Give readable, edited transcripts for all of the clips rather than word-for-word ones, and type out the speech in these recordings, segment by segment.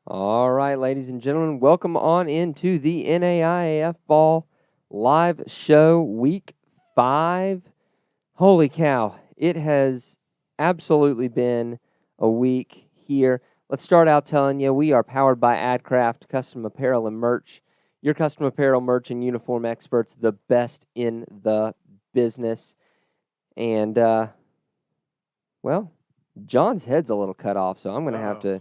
All right, ladies and gentlemen, welcome on into the NAIAFBALL live show week 5. Holy cow, it has absolutely been a week here. Let's start out telling you we are powered by AdCraft Custom Apparel and Merch. Your custom apparel, merch, and uniform experts, the best in the business. And, well, John's head's a little cut off, so I'm going to have to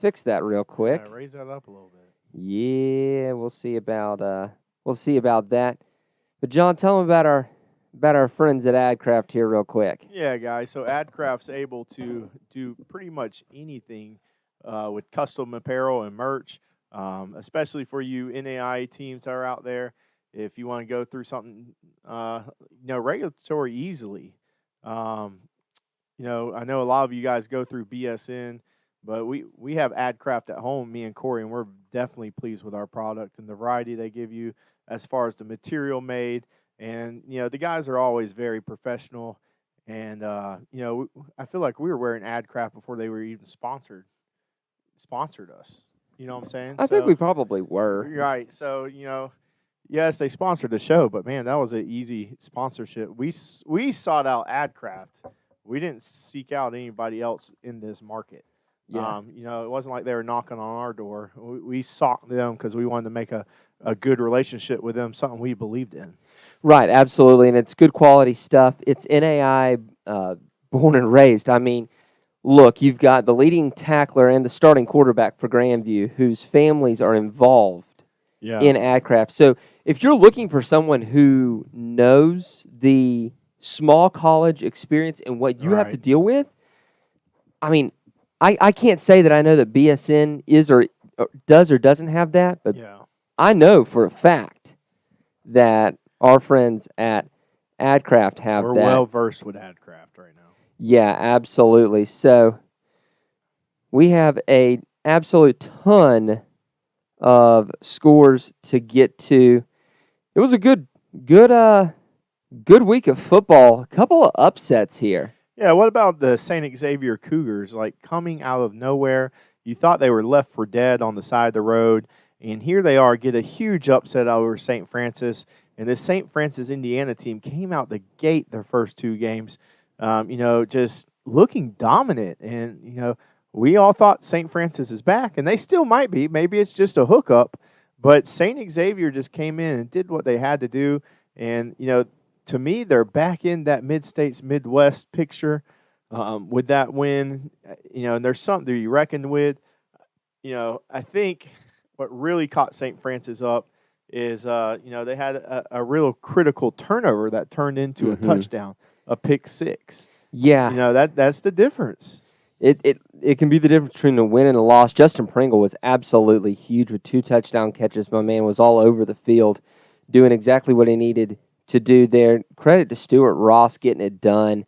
fix that real quick. Yeah, raise that up a little bit. Yeah, we'll see about that. But John, tell them about our friends at AdCraft here real quick. Yeah, guys. So AdCraft's able to do pretty much anything with custom apparel and merch, especially for you NAI teams that are out there. If you want to go through something, regulatory easily. I know a lot of you guys go through BSN. But we have AdCraft at home, me and Cory, and we're definitely pleased with our product and the variety they give you as far as the material made. And, the guys are always very professional. And, I feel like we were wearing AdCraft before they were even sponsored us. You know what I'm saying? I think we probably were. Right. So, yes, they sponsored the show, but, man, that was an easy sponsorship. We sought out AdCraft. We didn't seek out anybody else in this market. Yeah. It wasn't like they were knocking on our door. We sought them because we wanted to make a good relationship with them, something we believed in. Right, absolutely, and it's good quality stuff. It's NAI born and raised. I mean, look, you've got the leading tackler and the starting quarterback for Grandview whose families are involved in AdCraft. So if you're looking for someone who knows the small college experience and what you have to deal with, I mean, I can't say that I know that BSN is or does or doesn't have that, but I know for a fact that our friends at AdCraft have that. We're well versed with AdCraft right now. Yeah, absolutely. So we have a absolute ton of scores to get to. It was a good week of football. A couple of upsets here. Yeah, what about the St. Xavier Cougars? Like, coming out of nowhere, you thought they were left for dead on the side of the road, and here they are, get a huge upset over St. Francis. And this St. Francis, Indiana team came out the gate their first 2 games, just looking dominant. And, we all thought St. Francis is back, and they still might be. Maybe it's just a hookup. But St. Xavier just came in and did what they had to do. And, to me, they're back in that Mid-States, Midwest picture with that win. And there's something to be reckoned with. I think what really caught St. Francis up is, they had a real critical turnover that turned into a touchdown, a pick 6. Yeah. That's the difference. It can be the difference between a win and a loss. Justin Pringle was absolutely huge with 2 touchdown catches. My man was all over the field doing exactly what he needed to do there. Credit to Stuart Ross getting it done.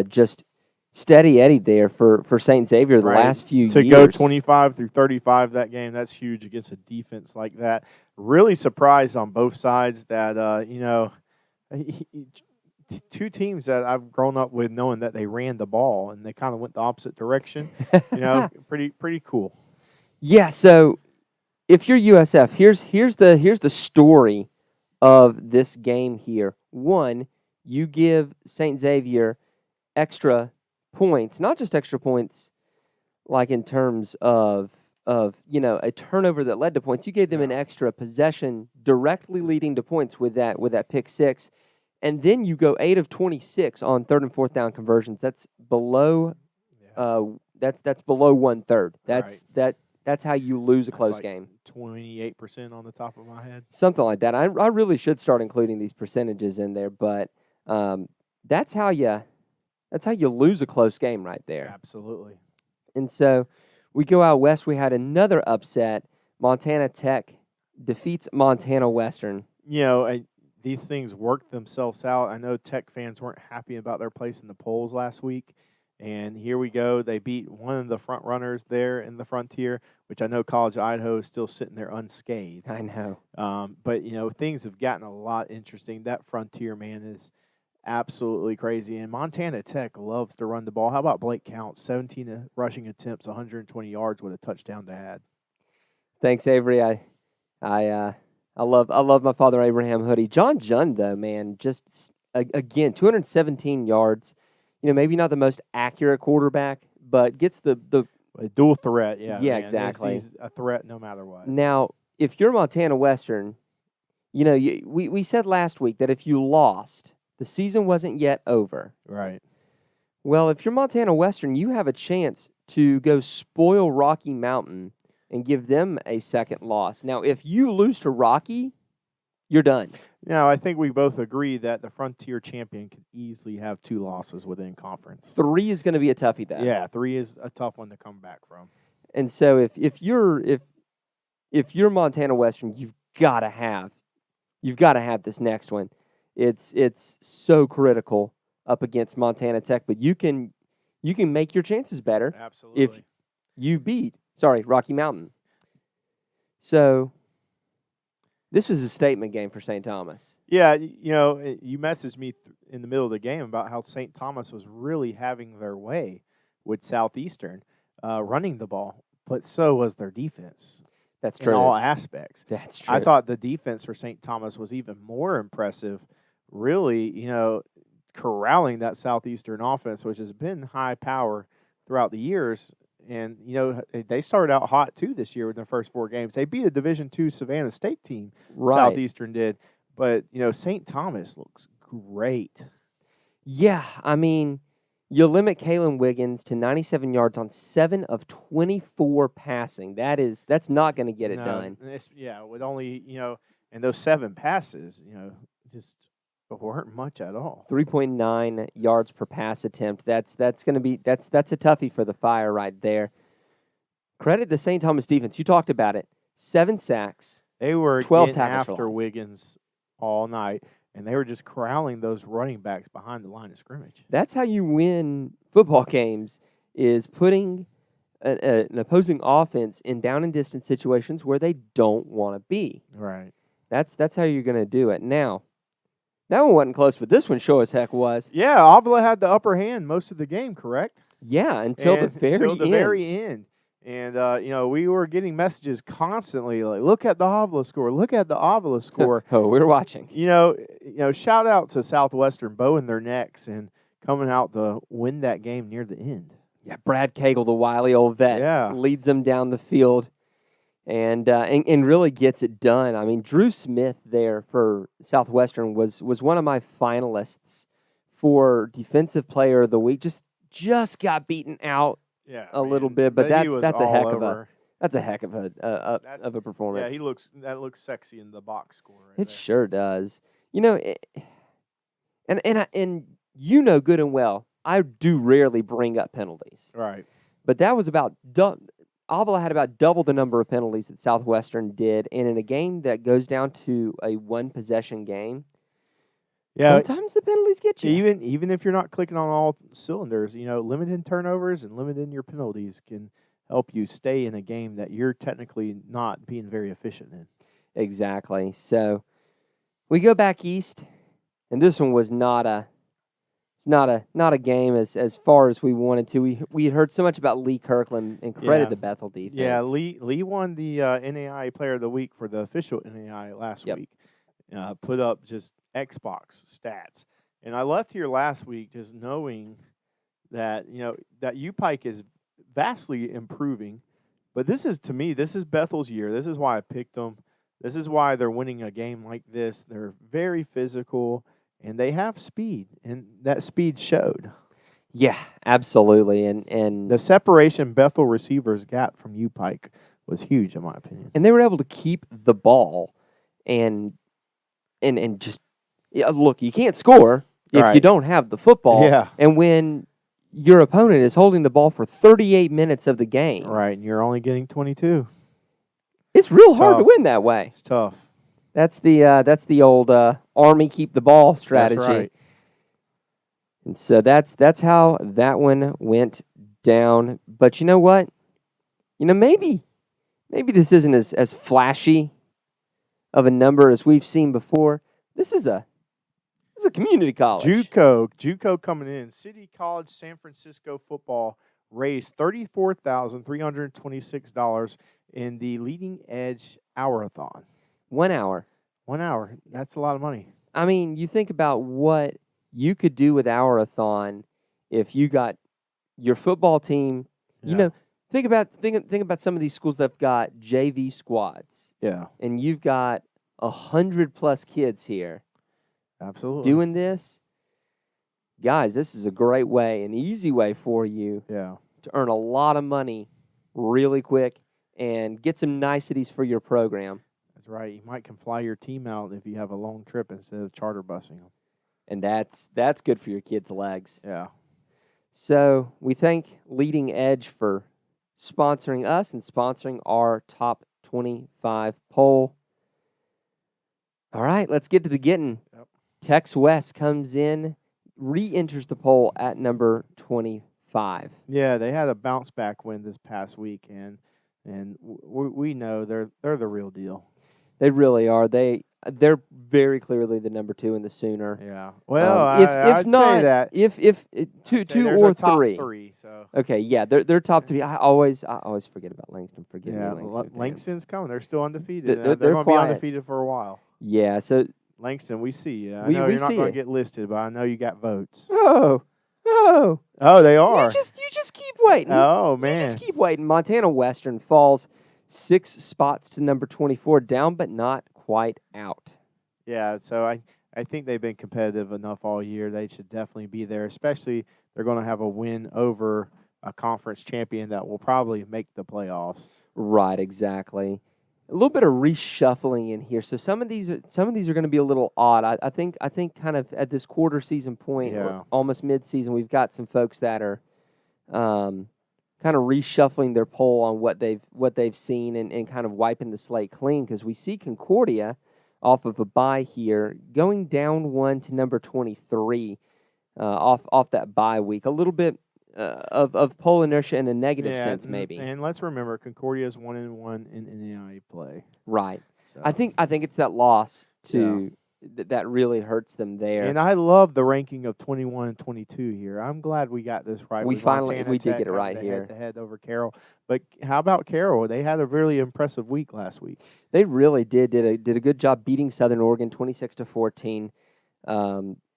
Just steady Eddie there for St. Xavier the last few years. To go 25 through 35 that game, that's huge against a defense like that. Really surprised on both sides that, 2 teams that I've grown up with knowing that they ran the ball and they kind of went the opposite direction. Pretty cool. Yeah, so if you're USF, here's the story of this game here. 1, you give St. Xavier extra points, not just extra points like in terms of a turnover that led to points. You gave them an extra possession directly leading to points with that pick 6. And then you go 8 of 26 on 3rd and 4th down conversions. That's below that's below 1/3. That's how you lose a close game. 28% on the top of my head. Something like that. I really should start including these percentages in there, but that's how you lose a close game right there. Absolutely. And so we go out west. We had another upset. Montana Tech defeats Montana Western. These things work themselves out. I know Tech fans weren't happy about their place in the polls last week. And here we go. They beat one of the front runners there in the Frontier, which I know College of Idaho is still sitting there unscathed. I know. But, things have gotten a lot interesting. That Frontier, man, is absolutely crazy. And Montana Tech loves to run the ball. How about Blake Counts? 17 rushing attempts, 120 yards with a touchdown to add. Thanks, Avery. I love my father Abraham hoodie. John Jund, though, man, just again 217 yards. Maybe not the most accurate quarterback, but gets the A dual threat, yeah. Yeah, Man. exactly. He's a threat no matter what. Now, if you're Montana Western, we said last week that if you lost, the season wasn't yet over. Right. Well, if you're Montana Western, you have a chance to go spoil Rocky Mountain and give them a second loss. Now, if you lose to Rocky, you're done. Now, I think we both agree that the Frontier champion can easily have 2 losses within conference. 3 is going to be a toughie, though. Yeah, 3 is a tough one to come back from. And so if you're Montana Western, you've got to have this next one. It's so critical up against Montana Tech, but you can make your chances better. Absolutely. If you beat Rocky Mountain. So this was a statement game for St. Thomas. Yeah, you messaged me in the middle of the game about how St. Thomas was really having their way with Southeastern running the ball, but so was their defense. That's true. In all aspects. That's true. I thought the defense for St. Thomas was even more impressive, really, corralling that Southeastern offense, which has been high power throughout the years. And, they started out hot, too, this year with their first 4 games. They beat a Division II Savannah State team, right. Southeastern did. But, St. Thomas looks great. Yeah, I mean, you limit Kalen Wiggins to 97 yards on 7 of 24 passing. That's not going to get it done. With only, and those 7 passes, just weren't much at all. 3.9 yards per pass attempt. That's going to be that's a toughie for the Fire right there. Credit the St. Thomas defense. You talked about it. 7 sacks. They were 12 getting tackles for after loss. Wiggins all night, and they were just corralling those running backs behind the line of scrimmage. That's how you win football games, is putting an opposing offense in down and distance situations where they don't want to be. Right. That's how you're going to do it. Now, that one wasn't close, but this one sure as heck was. Yeah, Avila had the upper hand most of the game, correct? Yeah, until the very end. And, we were getting messages constantly like, look at the Avila score, look at the Avila score. Oh, we were watching. Shout out to Southwestern bowing their necks and coming out to win that game near the end. Yeah, Brad Cagle, the wily old vet, leads them down the field and really gets it done. I mean, Drew Smith there for Southwestern was one of my finalists for Defensive Player of the Week. Just got beaten out a little bit, but that's a heck of a performance. Yeah, that looks sexy in the box score. It sure does. And good and well, I do rarely bring up penalties. Right. But that was about Avila had about double the number of penalties that Southwestern did, and in a game that goes down to a 1-possession game, sometimes the penalties get you. Even if you're not clicking on all cylinders, limiting turnovers and limiting your penalties can help you stay in a game that you're technically not being very efficient in. Exactly. So we go back east, and this one was not a game as far as we wanted to. We had heard so much about Lee Kirkland and credit the Bethel defense. Yeah, Lee won the NAIA Player of the Week for the official NAIA last week. Put up just Xbox stats. And I left here last week just knowing that, that U-Pike is vastly improving. But this is Bethel's year. This is why I picked them. This is why they're winning a game like this. They're very physical, and they have speed, and that speed showed. Yeah, absolutely. And the separation Bethel receivers got from U-Pike was huge, in my opinion. And they were able to keep the ball and just look, you can't score if you don't have the football. Yeah. And when your opponent is holding the ball for 38 minutes of the game. Right, and you're only getting 22. It's real hard to win that way. It's tough. That's the old Army keep the ball strategy. That's right. And so that's how that one went down. But you know what? Maybe this isn't as flashy of a number as we've seen before. This is a It's a community college. JUCO coming in. City College San Francisco football raised $34,326 in the Leading Edge Hour-a-thon. 1 hour. 1 hour. That's a lot of money. I mean, you think about what you could do with Hour-a-thon if you got your football team. Yeah. You know, think about some of these schools that've got JV squads. Yeah. And you've got 100+ kids here. Absolutely. Doing this. Guys, this is a great way, an easy way for you to earn a lot of money really quick and get some niceties for your program. That's right. You can fly your team out if you have a long trip instead of charter busing them. And that's good for your kids' legs. Yeah. So we thank Leading Edge for sponsoring us and sponsoring our top 25 poll. All right, let's get to the getting. Yep. Tex West comes in, re-enters the poll at number 25. Yeah, they had a bounce back win this past week, and we know they're the real deal. They really are. They're very clearly the number 2 in the Sooner. Yeah. Well, I'd not say that. If two or three. Top 3. So. Okay, yeah, they're top 3. I always forget about Langston. Langston's coming. They're still undefeated. They're going to be quiet. undefeated for a while. Yeah. So Langston, we see you. I we know you're not see going it. to get listed, but I know you got votes. Oh, they are. You just keep waiting. Oh man, you just keep waiting. Montana Western falls 6 spots to number 24, down but not quite out. Yeah, so I think they've been competitive enough all year. They should definitely be there, especially they're going to have a win over a conference champion that will probably make the playoffs. Right, exactly. A little bit of reshuffling in here. So some of these are going to be a little odd. I think kind of at this quarter season point, or almost mid-season, we've got some folks that are kind of reshuffling their poll on what they've seen and kind of wiping the slate clean, because we see Concordia off of a bye here going down 1 to number 23 off that bye week. A little bit of poll inertia in a negative sense, maybe. And let's remember, Concordia is 1-1 in NAIA play. Right. So. I think it's that loss that really hurts them there. And I love the ranking of 21 and 22 here. I'm glad we got this right. We did get it right here. Head over Carroll. But how about Carroll? They had a really impressive week last week. They really did a good job beating Southern Oregon 26-14.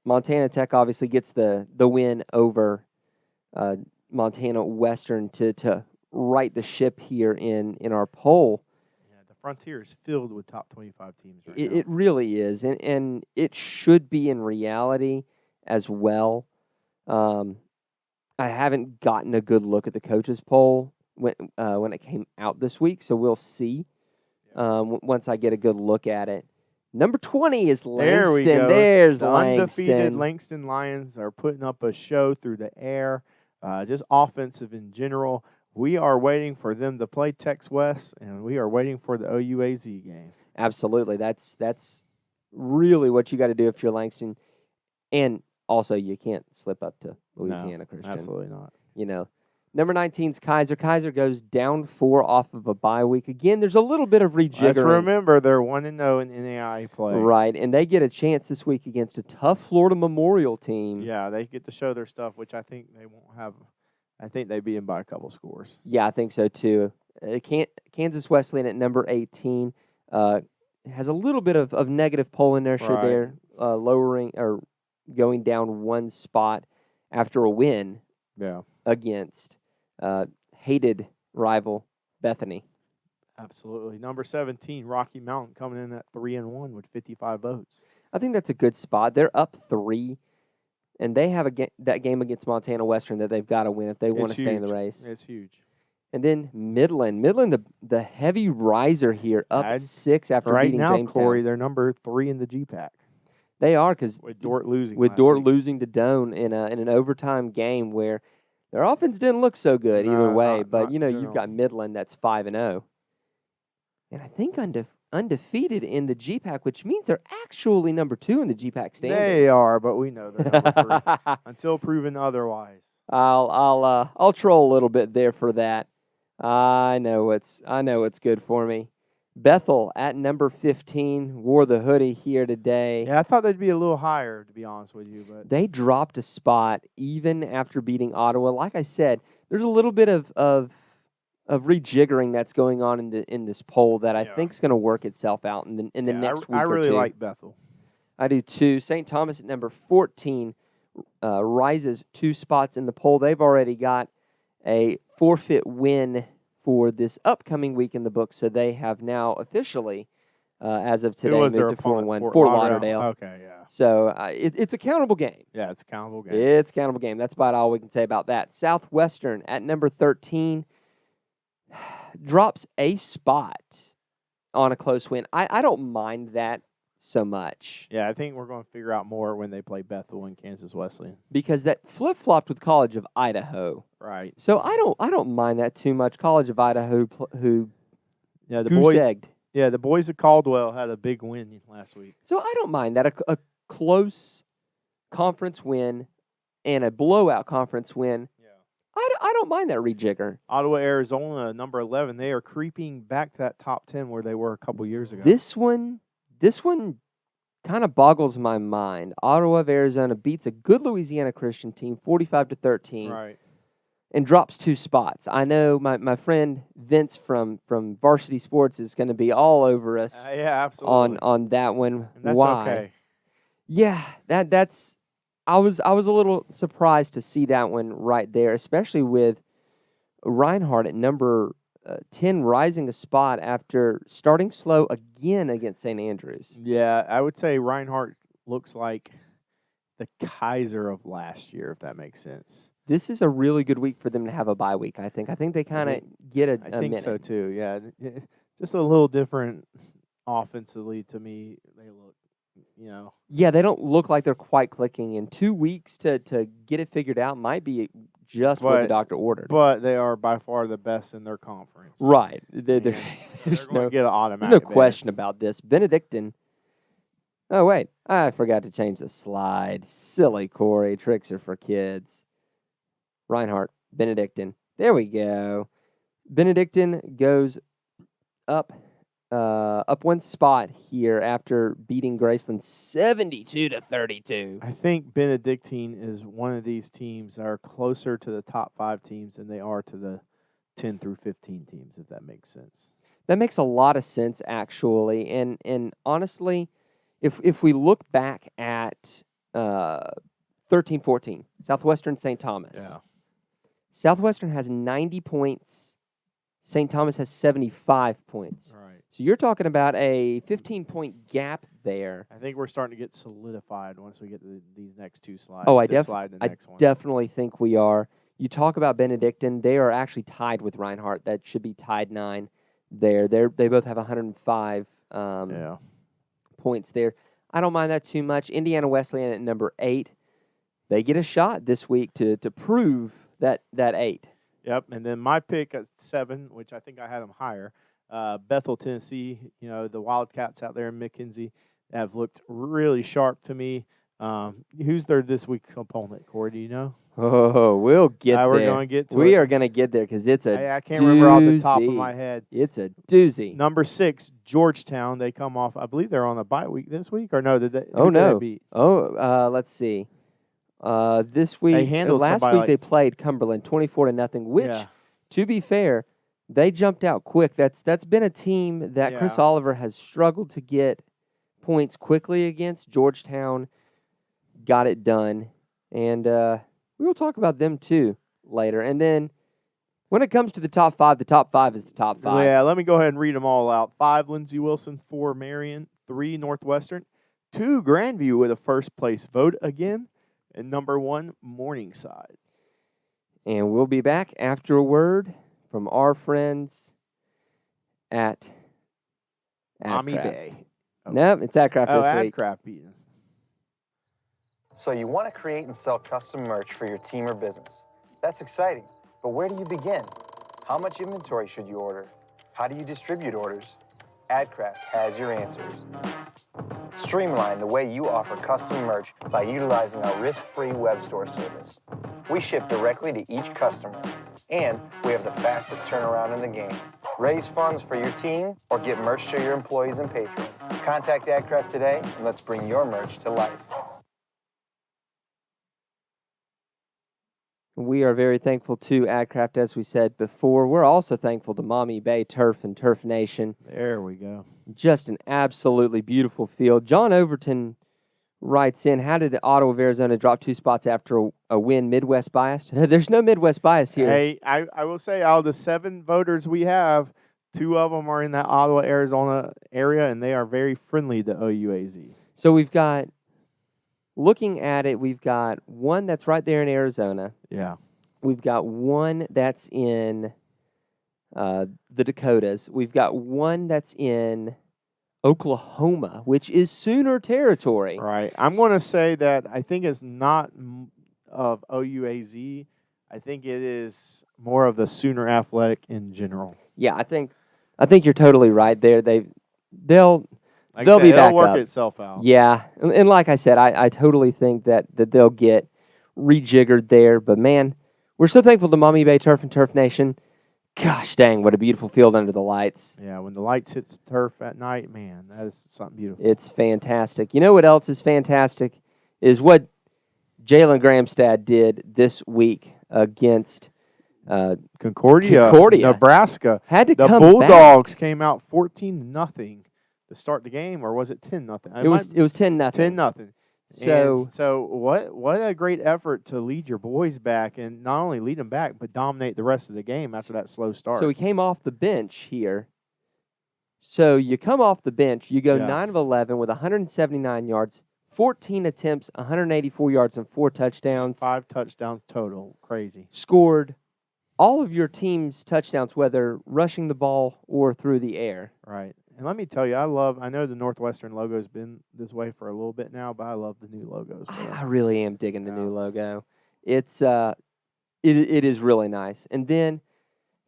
Montana Tech obviously gets the win over Montana Western to right the ship here in our poll. Frontier is filled with top 25 teams right now. It really is, and it should be in reality as well. I haven't gotten a good look at the coaches poll when it came out this week, so we'll see once I get a good look at it. Number 20 is Langston. There we go. There's the Langston. Undefeated Langston Lions are putting up a show through the air, just offensive in general. We are waiting for them to play Tex West, and we are waiting for the OUAZ game. Absolutely. That's really what you got to do if you're Langston. And also, you can't slip up to Louisiana Christian. Absolutely not. You know, number 19 is Kaiser. Kaiser goes down 4 off of a bye week. Again, there's a little bit of rejiggering. Let's remember, they're 1-0 in NAIA play. Right, and they get a chance this week against a tough Florida Memorial team. Yeah, they get to show their stuff, which I think they won't have. I think they beat them by a couple scores. Yeah, I think so too. Kansas Wesleyan at number 18 has a little bit of negative poll inertia there, lowering or going down 1 spot after a win against hated rival Bethany. Absolutely. Number 17, Rocky Mountain, coming in at 3-1 with 55 votes. I think that's a good spot. They're up 3. And they have that game against Montana Western that they've got to win if they want to stay in the race. It's huge. And then Midland, the heavy riser here, up 6 after beating Jamestown. Right now, Corey, they're number 3 in the GPAC. They are, because with Dort losing losing to Doane in an overtime game where their offense didn't look so good either way. But you've got Midland that's 5-0, and I think undefeated in the GPAC, which means they're actually number 2 in the GPAC standings. They are, but we know they're number 3 until proven otherwise. I'll troll a little bit there for that. I know it's good for me. Bethel at number 15 wore the hoodie here today. Yeah, I thought they'd be a little higher, to be honest with you, but They dropped a spot even after beating Ottawa. Like I said, there's a little bit of rejiggering that's going on in this poll that I think is going to work itself out in the next week I or really two. like Bethel. I do too. St. Thomas at number 14 rises 2 spots in the poll. They've already got a forfeit win for this upcoming week in the book, so they have now officially, as of today, moved to 4-1. Fort Lauderdale. Okay, yeah. So it's a countable game. Yeah, it's a countable game. It's a countable game. That's about all we can say about that. Southwestern at number 13 drops a spot on a close win. I don't mind that so much. Yeah, I think we're going to figure out more when they play Bethel and Kansas Wesleyan. Because that flip-flopped with College of Idaho. Right. So I don't mind that too much. College of Idaho who yeah, goose-egged. Yeah, the boys of Caldwell had a big win last week. So I don't mind that. A close conference win and a blowout conference win. Yeah. I don't mind that rejigger. Ottawa, Arizona, number 11, they are creeping back to that top 10 where they were a couple years ago. This one kind of boggles my mind. Ottawa of Arizona beats a good Louisiana Christian team 45-13. Right. And drops 2 spots. I know my friend Vince from Varsity Sports is going to be all over us yeah, absolutely. on that one. And that's Why? Okay. Yeah, that's I was a little surprised to see that one right there, especially with Reinhardt at number 10 rising a spot after starting slow again against St. Andrews. Yeah, I would say Reinhardt looks like the Kaiser of last year, if that makes sense. This is a really good week for them to have a bye week, I think. I think they kind of get a I think minute. so, too. Yeah, just a little different offensively to me. They look, Yeah, they don't look like they're quite clicking. In 2 weeks to get it figured out might be just what the doctor ordered. But they are by far the best in their conference. Right. There's going to get an automatic. no question about this. Benedictine. Oh, wait. I forgot to change the slide. Silly Cory. Tricks are for kids. Reinhardt. Benedictine. There we go. Benedictine goes up 1 spot here after beating Graceland 72-32. I think Benedictine is one of these teams that are closer to the top 5 teams than they are to the 10 through 15 teams, if that makes sense. That makes a lot of sense, actually. And honestly, if we look back at 13-14, Southwestern St. Thomas. Yeah. Southwestern has 90 points. St. Thomas has 75 points. Right. So you're talking about a 15-point gap there. I think we're starting to get solidified once we get to these next 2 slides. Oh, I definitely think we are. You talk about Benedictine, they are actually tied with Reinhardt. That should be tied 9 there. They both have 105 points there. I don't mind that too much. Indiana Wesleyan at number 8. They get a shot this week to prove that 8. Yep, and then my pick at 7, which I think I had them higher, Bethel, Tennessee. The Wildcats out there in McKenzie have looked really sharp to me. Who's their this week's opponent, Cory? Do you know? Oh, we'll get there. We're going to get to We it. are going to get there because it's a I can't remember off the top of my head. It's a doozy. Number 6, Georgetown. They come off, I believe they're on a bye week this week, or no? Did they beat? Let's see. This week, last week they played Cumberland 24-0, which, to be fair, they jumped out quick. That's been a team that Chris Oliver has struggled to get points quickly against. Georgetown got it done, and we will talk about them too later. And then when it comes to the top 5 is the top 5. Yeah, let me go ahead and read them all out. 5, Lindsey Wilson. 4, Marion. 3, Northwestern. 2, Grandview with a first place vote again. And number 1, Morningside. And we'll be back after a word from our friends at Mommy Adcraft. Bay. Oh. No, it's Adcraft this week. Adcraft beating. So you want to create and sell custom merch for your team or business. That's exciting, but where do you begin? How much inventory should you order? How do you distribute orders? Adcraft has your answers. Streamline the way you offer custom merch by utilizing our risk-free web store service. We ship directly to each customer, and we have the fastest turnaround in the game. Raise funds for your team or get merch to your employees and patrons. Contact AdCraft today and let's bring your merch to life. We are very thankful to AdCraft, as we said before. We're also thankful to Mommy Bay Turf and Turf Nation. There we go. Just an absolutely beautiful field. John Overton writes in, how did Ottawa Arizona drop 2 spots after a win? Midwest biased? There's no Midwest bias here. Hey, I will say out of the 7 voters we have, 2 of them are in that Ottawa, Arizona area, and they are very friendly to OUAZ. So we've got, looking at it, we've got one that's right there in Arizona. Yeah. We've got one that's in the Dakotas. We've got one that's in Oklahoma, which is Sooner territory. Right. I'm going to say that I think it's not of OUAZ. I think it is more of the Sooner Athletic in general. Yeah, I think you're totally right there. They'll Like be back it'll work up. itself out. Yeah, and like I said, I totally think that they'll get rejiggered there. But man, we're so thankful to Mommy Bay Turf and Turf Nation. Gosh dang, what a beautiful field under the lights. Yeah, when the lights hit turf at night, man, that is something beautiful. It's fantastic. You know what else is fantastic is what Jalen Gramstad did this week against Concordia, Nebraska. Had to the come Bulldogs came out 14-0 to start the game, or was it 10-0? It was 10-0. 10-0. So what a great effort to lead your boys back, and not only lead them back, but dominate the rest of the game after that slow start. So he came off the bench here. So you come off the bench, you go 9 of 11 with 179 yards, 14 attempts, 184 yards, and 4 touchdowns. 5 touchdowns total. Crazy. Scored all of your team's touchdowns, whether rushing the ball or through the air. Right. And let me tell you, I know the Northwestern logo's been this way for a little bit now, but I love the new logos. I really am digging the new logo. It's it is really nice. And then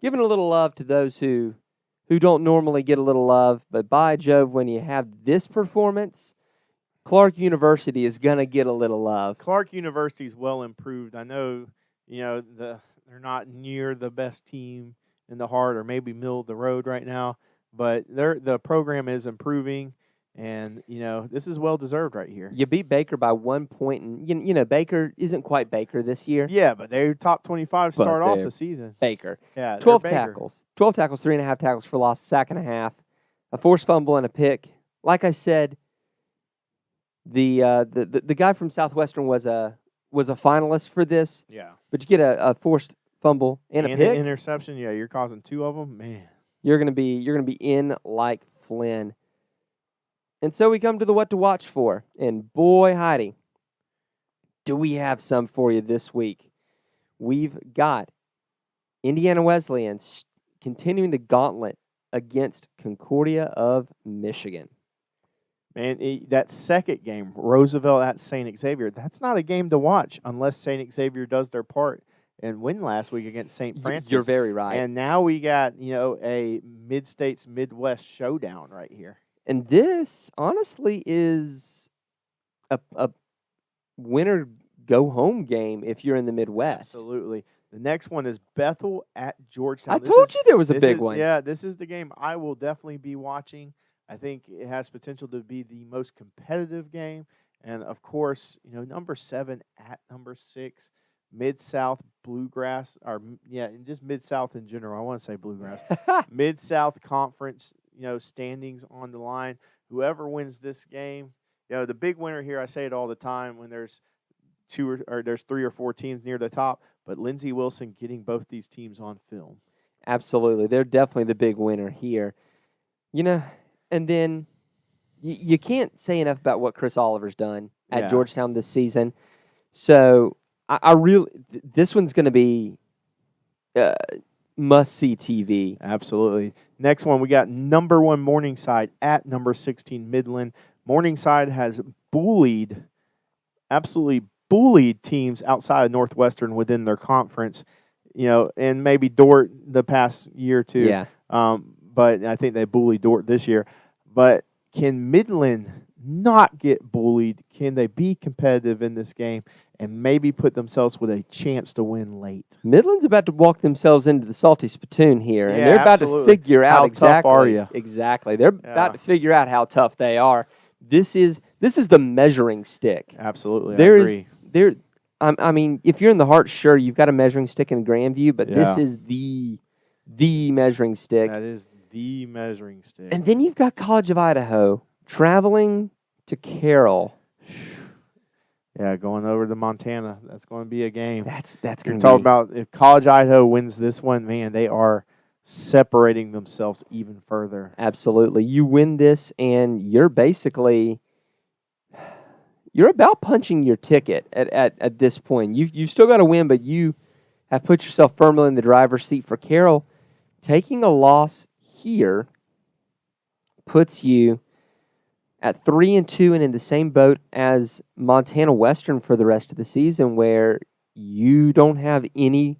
giving a little love to those who don't normally get a little love, but by Jove, when you have this performance, Clark University is going to get a little love. Clark University is well improved. I know, they're not near the best team in the heart, or maybe middle of the road right now, but the program is improving, and this is well deserved right here. You beat Baker by 1 point, and Baker isn't quite Baker this year. Yeah, but they're top 25 to start off the season. Baker. Yeah, 12 tackles. 12 tackles, 3.5 tackles for loss, sack and a half, a forced fumble and a pick. Like I said, the guy from Southwestern was a finalist for this. Yeah. But you get a forced fumble and a pick. An interception. Yeah, you're causing 2 of them, man. You're gonna be in like Flynn. And so we come to the what to watch for. And boy, Heidi, do we have some for you this week. We've got Indiana Wesleyan continuing the gauntlet against Concordia of Michigan. Man, that second game, Roosevelt at St. Xavier, that's not a game to watch unless St. Xavier does their part and win last week against St. Francis. You're very right. And now we got, a Mid-States Midwest showdown right here. And this, honestly, is a winner go-home game if you're in the Midwest. Absolutely. The next one is Bethel at Georgetown. I told you there was a big one. Yeah, this is the game I will definitely be watching. I think it has potential to be the most competitive game. And, of course, number 7 at number 6, Mid-South Bluegrass, and just Mid-South in general. I want to say Bluegrass. Mid-South Conference, standings on the line. Whoever wins this game, the big winner here, I say it all the time when there's there's 3 or 4 teams near the top, but Lindsey Wilson getting both these teams on film. Absolutely. They're definitely the big winner here. And then you can't say enough about what Chris Oliver's done at Georgetown this season. So this one's going to be must-see TV. Absolutely. Next one, we got number 1 Morningside at number 16 Midland. Morningside has absolutely bullied teams outside of Northwestern within their conference, and maybe Dort the past year or two. Yeah. But I think they bullied Dort this year. But can Midland not get bullied? Can they be competitive in this game and maybe put themselves with a chance to win late? Midland's about to walk themselves into the salty spittoon here, and Yeah, they're about to absolutely. figure out How exactly. tough are you? Exactly, they're Yeah. about to figure out how tough they are. This is the measuring stick. Absolutely, There I is agree. there. I mean, if you're in the Heart, sure, you've got a measuring stick in Grandview, but this Yeah. is the measuring stick. That is the measuring stick. And then you've got College of Idaho traveling to Carroll. Yeah, going over to Montana. That's going to be a game. That's You're going to talking be about if College Idaho wins this one, man, they are separating themselves even further. absolutely. You win this, and you're basically you're about punching your ticket at this point. You've still got to win, but you have put yourself firmly in the driver's seat for Carroll. Taking a loss here puts you at 3-2 and in the same boat as Montana Western for the rest of the season, where you don't have any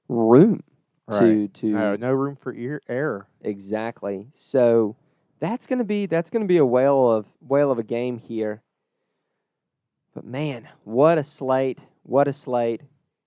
room to No room for error. exactly. So that's gonna be a whale of a game here. But man, what a slate! What a slate!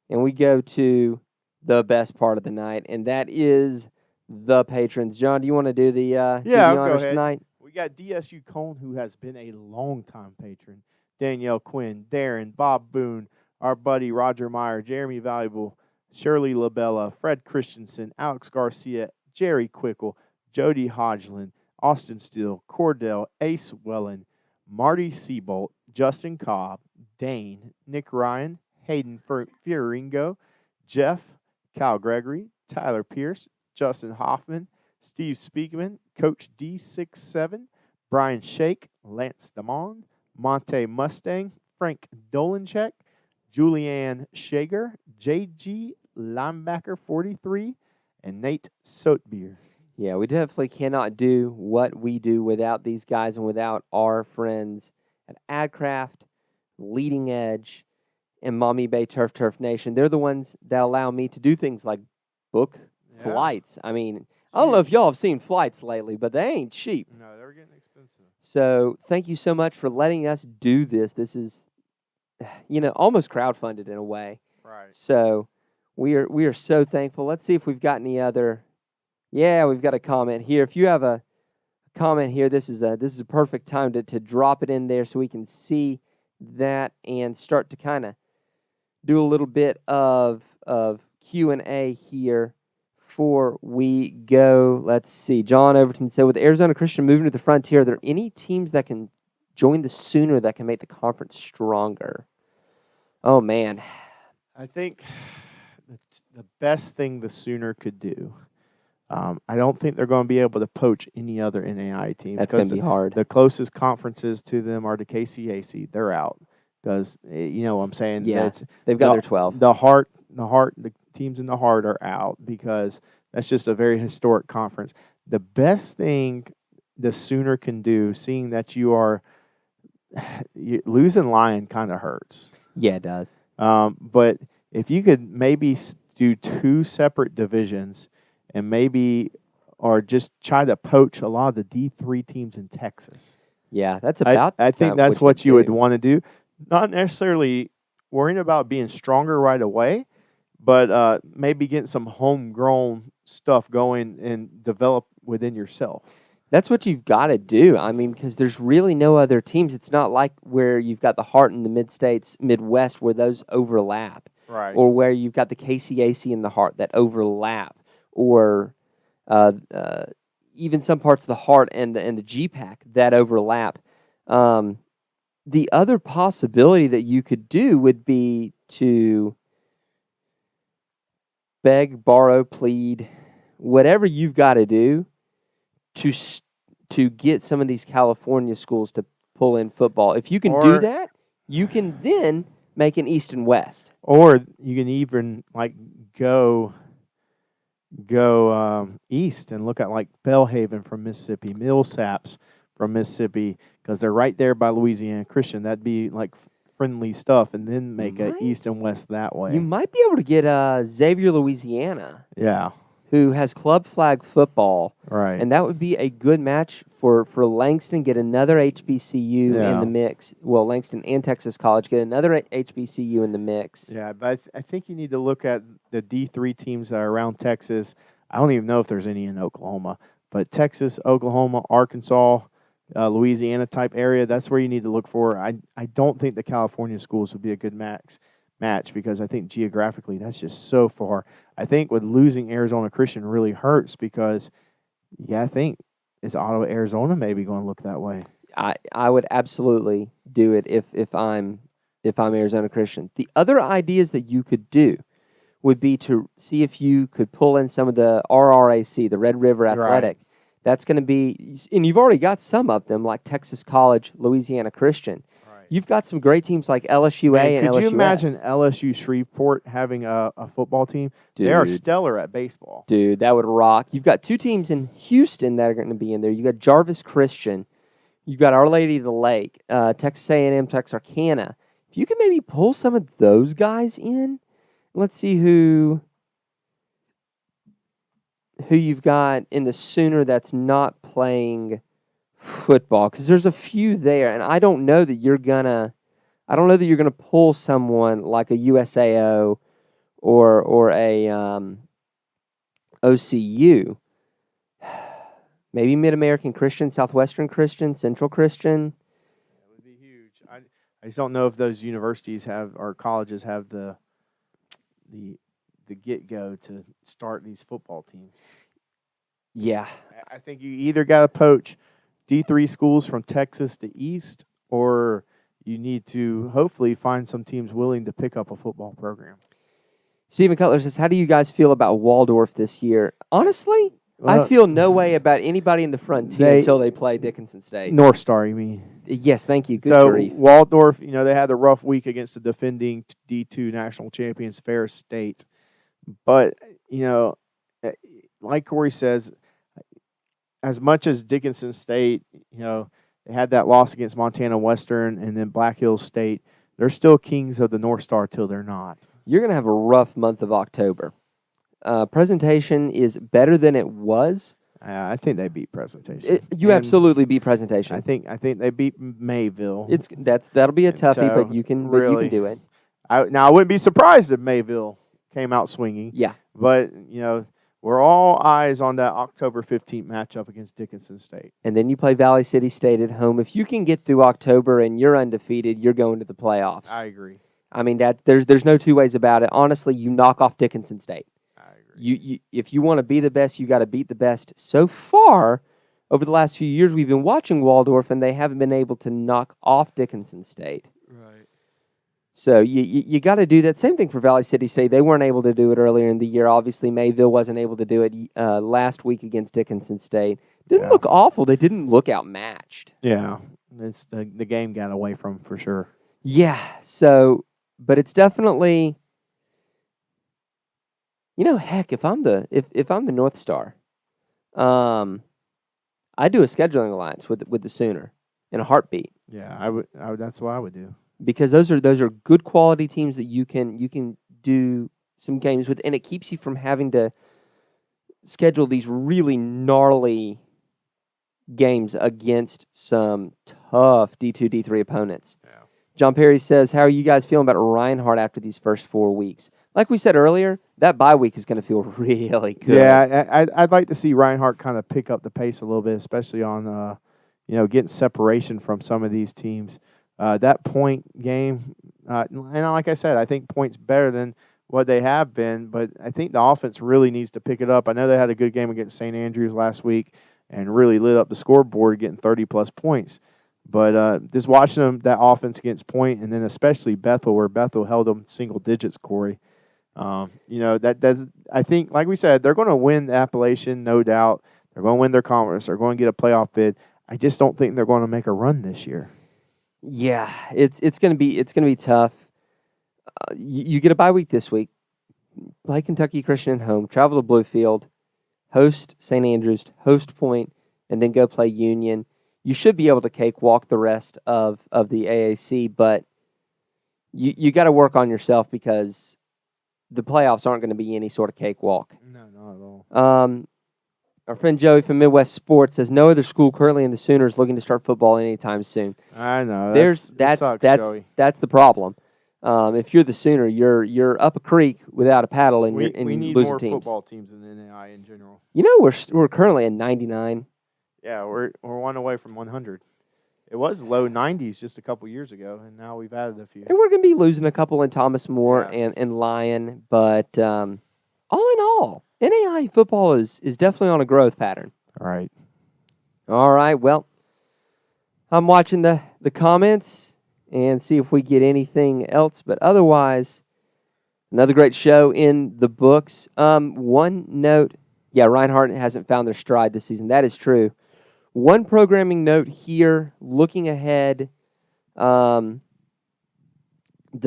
And we go to the best part of the night, and that is the patrons. John, do you want to do the I'll go honors ahead. tonight? We got DSU Cone, who has been a longtime patron. Danielle Quinn, Darren, Bob Boone, our buddy Roger Meyer, Jeremy Valuable, Shirley Labella, Fred Christensen, Alex Garcia, Jerry Quickle, Jody Hodgland, Austin Steele, Cordell, Ace Wellen, Marty Seabolt, Justin Cobb, Dane, Nick Ryan, Hayden Fioringo, Jeff, Kyle Gregory, Tyler Pierce, Justin Hoffman, Steve Speakman, Coach D67, Brian Shake, Lance Damon, Monte Mustang, Frank Dolencheck, Julianne Shager, JG Linebacker 43, and Nate Soetbier. Yeah, we definitely cannot do what we do without these guys and without our friends at AdCraft, Leading Edge, and Mommy Bay Turf Nation. They're the ones that allow me to do things like book flights. I mean, I don't know if y'all have seen flights lately, but they ain't cheap. No, they're getting expensive. So thank you so much for letting us do this. This is, almost crowdfunded in a way. Right. So we are so thankful. Let's see if we've got any other. Yeah, we've got a comment here. If you have a comment here, this is a perfect time to drop it in there so we can see that and start to kind of do a little bit of Q&A here before we go. Let's see. John Overton said, with Arizona Christian moving to the frontier, are there any teams that can join the Sooner that can make the conference stronger? Oh, man. I think the best thing the Sooner could do, I don't think they're going to be able to poach any other NAI teams. That's going to be hard. The closest conferences to them are the KCAC. They're out because, you know what I'm saying? Yeah, they've got their 12. The teams in the Heart are out because that's just a very historic conference. The best thing the Sooner can do, seeing that losing Lion kind of hurts. Yeah, it does. But if you could maybe do two separate divisions and or just try to poach a lot of the D3 teams in Texas. Yeah, that's about. I think that's what you would want to do. Not necessarily worrying about being stronger right away, but maybe getting some homegrown stuff going and develop within yourself. That's what you've got to do. I mean, because there's really no other teams. It's not like where you've got the Heart in the Mid-States, Midwest, where those overlap. Right. Or where you've got the KCAC and the Heart that overlap. Or even some parts of the Heart and the GPAC that overlap. The other possibility that you could do would be to beg, borrow, plead, whatever you've got to do to get some of these California schools to pull in football. If you can do that, you can then make an East and West. Or you can even go east and look at Bellhaven from Mississippi, Millsaps from Mississippi, because they're right there by Louisiana Christian. That'd be friendly stuff, and then make an East and West that way. You might be able to get Xavier, Louisiana. Yeah. who has club flag football. Right. And that would be a good match for Langston, get another HBCU in the mix. Well, Langston and Texas College get another HBCU in the mix. Yeah, but I think you need to look at the D3 teams that are around Texas. I don't even know if there's any in Oklahoma, but Texas, Oklahoma, Arkansas, Louisiana type area, that's where you need to look for. I don't think the California schools would be a good match because I think geographically that's just so far. I think with losing Arizona Christian really hurts because, I think is Ottawa, Arizona maybe going to look that way. I would absolutely do it if I'm Arizona Christian. The other ideas that you could do would be to see if you could pull in some of the RRAC, the Red River Athletic. Right. That's going to be, and you've already got some of them like Texas College, Louisiana Christian. Right. You've got some great teams like LSUA and LSUS. Could you imagine LSU Shreveport having a football team? Dude, they are stellar at baseball. Dude, that would rock. You've got two teams in Houston that are going to be in there. You got Jarvis Christian. You've got Our Lady of the Lake, Texas A&M, Texarkana. If you could maybe pull some of those guys in, let's see who you've got in the Sooner that's not playing football, because there's a few there, and I don't know that you're gonna pull someone like a USAO or a OCU. Maybe Mid-American Christian, Southwestern Christian, Central Christian. That would be huge. I just don't know if those universities have or colleges have the get-go to start these football teams. Yeah. I think you either got to poach D3 schools from Texas to East, or you need to hopefully find some teams willing to pick up a football program. Stephen Cutler says, how do you guys feel about Waldorf this year? Honestly, I feel no way about anybody in the Frontier until they play Dickinson State. North Star, you mean? Yes, thank you. Good grief. Waldorf, they had a rough week against the defending D2 national champions, Ferris State. But, like Cory says, as much as Dickinson State, they had that loss against Montana Western and then Black Hills State, they're still kings of the North Star till they're not. You're going to have a rough month of October. Presentation is better than it was. I think they beat Presentation. You absolutely beat Presentation. I think they beat Mayville. That'll be a toughie, but you can do it. I wouldn't be surprised if Mayville came out swinging. Yeah, but we're all eyes on that October 15th matchup against Dickinson State. And then you play Valley City State at home. If you can get through October and you're undefeated, you're going to the playoffs. I agree. I mean, there's no two ways about it. Honestly, you knock off Dickinson State. If you want to be the best, you got to beat the best. So far, over the last few years, we've been watching Waldorf, and they haven't been able to knock off Dickinson State. Right. So you got to do that. Same thing for Valley City State. They weren't able to do it earlier in the year. Obviously, Mayville wasn't able to do it last week against Dickinson State. Didn't look awful. They didn't look outmatched. Yeah, it's the game got away from for sure. Yeah. So, but it's definitely. Heck, if I'm the North Star, I do a scheduling alliance with the Sooner in a heartbeat. Yeah, I would. That's what I would do, because those are good quality teams that you can do some games with, and it keeps you from having to schedule these really gnarly games against some tough D2, D3 opponents. Yeah. John Perry says, how are you guys feeling about Reinhardt after these first 4 weeks? Like we said earlier, that bye week is going to feel really good. Yeah, I'd like to see Reinhardt kind of pick up the pace a little bit, especially on, getting separation from some of these teams. That point game, and like I said, I think Point's better than what they have been, but I think the offense really needs to pick it up. I know they had a good game against St. Andrews last week and really lit up the scoreboard getting 30-plus points. But just watching them, that offense against Point, and then especially Bethel, where Bethel held them single digits, Cory. I think, like we said, they're going to win the Appalachian, no doubt. They're going to win their conference. They're going to get a playoff bid. I just don't think they're going to make a run this year. Yeah, it's going to be tough. You get a bye week this week. Play Kentucky Christian at home. Travel to Bluefield. Host St. Andrews. Host Point, and then go play Union. You should be able to cakewalk the rest of the AAC, but you got to work on yourself because the playoffs aren't going to be any sort of cakewalk. No, not at Our friend Joey from Midwest Sports says no other school currently in the Sooners looking to start football anytime soon. I know. That's Joey. that's the problem. If you're the Sooner, you're up a creek without a paddle, and we you're need losing more teams. football teams in the NAI in general. You know, we're currently at 99. Yeah, we're one away from 100. It was low 90s just a couple years ago, and now we've added a few. And we're going to be losing a couple in Thomas More Yeah. and Lyon. But all in all, NAI football is definitely on a growth pattern. All right. All right, well, I'm watching the comments and see if we get anything else. But otherwise, another great show in the books. One note, Reinhardt hasn't found their stride this season. That is true. One programming note here, looking ahead, the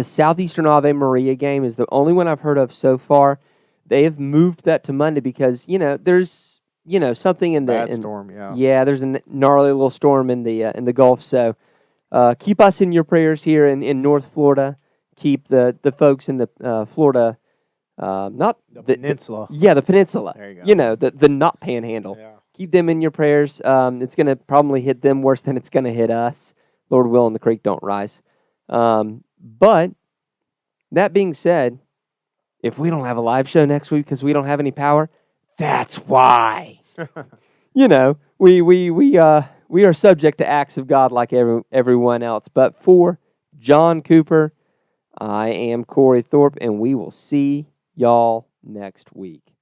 Southeastern Ave Maria game is the only one I've heard of so far. They have moved that to Monday because, there's, something in the... Bad storm, yeah. Yeah, there's a gnarly little storm in the Gulf. So keep us in your prayers here in North Florida. Keep the folks in the Florida... not the peninsula. The peninsula. There you go. The not panhandle. Yeah. Keep them in your prayers. It's going to probably hit them worse than it's going to hit us. Lord willing, the creek don't rise. But that being said, if we don't have a live show next week because we don't have any power, that's why. We are subject to acts of God like everyone else. But for John Cooper, I am Corey Thorpe, and we will see y'all next week.